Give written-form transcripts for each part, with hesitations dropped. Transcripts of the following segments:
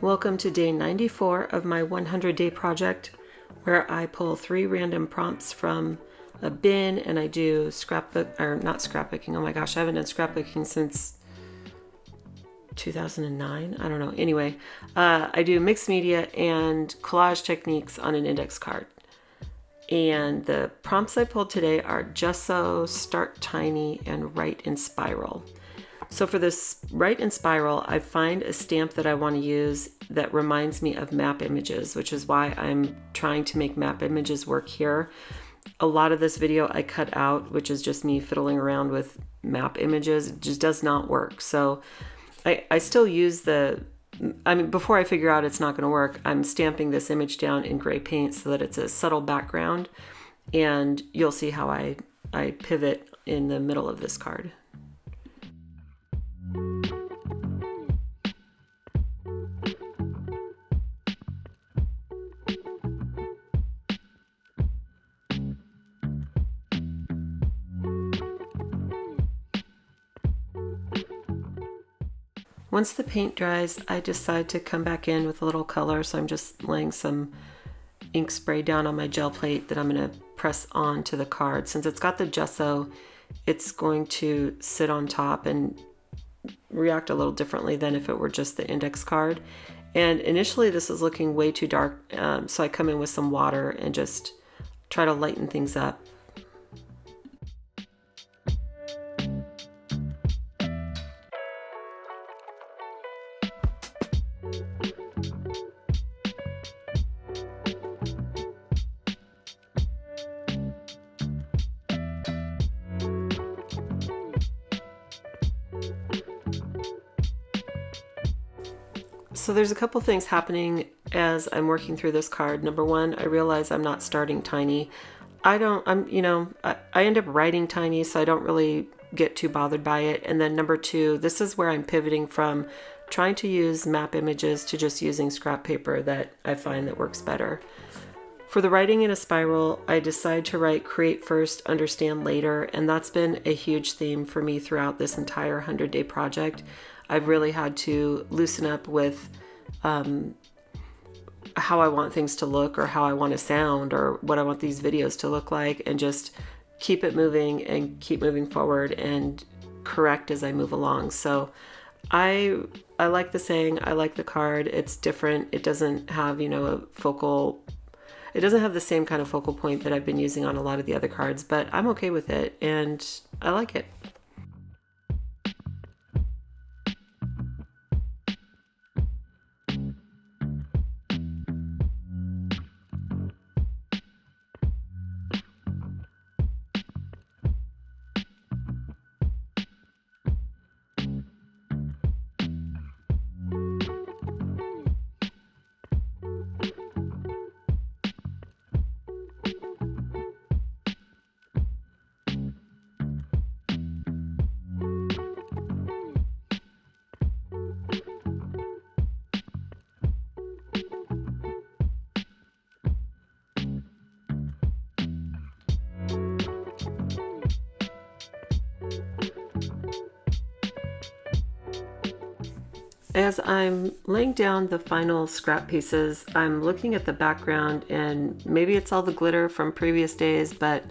Welcome to day 94 of my 100-day project, where I pull 3 random prompts from a bin and I do scrapbook, or not scrapbooking, oh my gosh, I haven't done scrapbooking since 2009, I don't know. Anyway, I do mixed media and collage techniques on an index card. And the prompts I pulled today are gesso, start tiny, and write in spiral. So for this write in spiral, I find a stamp that I want to use that reminds me of map images, which is why I'm trying to make map images work here. A lot of this video I cut out, which is just me fiddling around with map images. It just does not work. So I still use before I figure out it's not going to work, I'm stamping this image down in gray paint so that it's a subtle background. And you'll see how I pivot in the middle of this card. Once the paint dries, I decide to come back in with a little color, so I'm just laying some ink spray down on my gel plate that I'm going to press onto the card. Since it's got the gesso, it's going to sit on top and react a little differently than if it were just the index card. And initially this is looking way too dark, so I come in with some water and just try to lighten things up. So there's a couple things happening as I'm working through this card. Number one, I realize I'm not starting tiny. I end up writing tiny, so I don't really get too bothered by it. And then number two, this is where I'm pivoting from trying to use map images to just using scrap paper that I find that works better. For the writing in a spiral, I decide to write create first, understand later, and that's been a huge theme for me throughout this entire 100-day project. I've really had to loosen up with how I want things to look or how I want to sound or what I want these videos to look like, and just keep it moving and keep moving forward and correct as I move along. So I like the saying, I like the card. It's different. It doesn't have, it doesn't have the same kind of focal point that I've been using on a lot of the other cards, but I'm okay with it and I like it. As I'm laying down the final scrap pieces, I'm looking at the background, and maybe it's all the glitter from previous days, but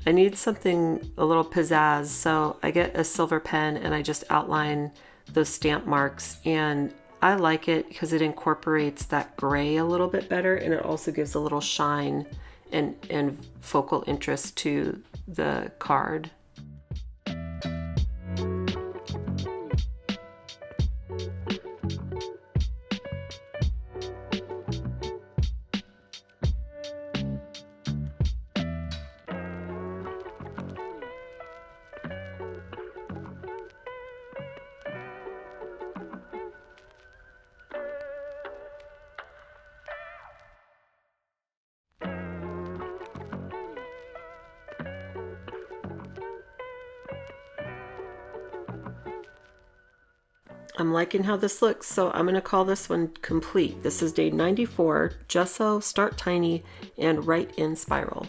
I need something a little pizzazz. So I get a silver pen and I just outline those stamp marks, and I like it because it incorporates that gray a little bit better, and it also gives a little shine and focal interest to the card. I'm liking how this looks, so I'm going to call this one complete. This is day 94, gesso, start tiny, and write in spiral.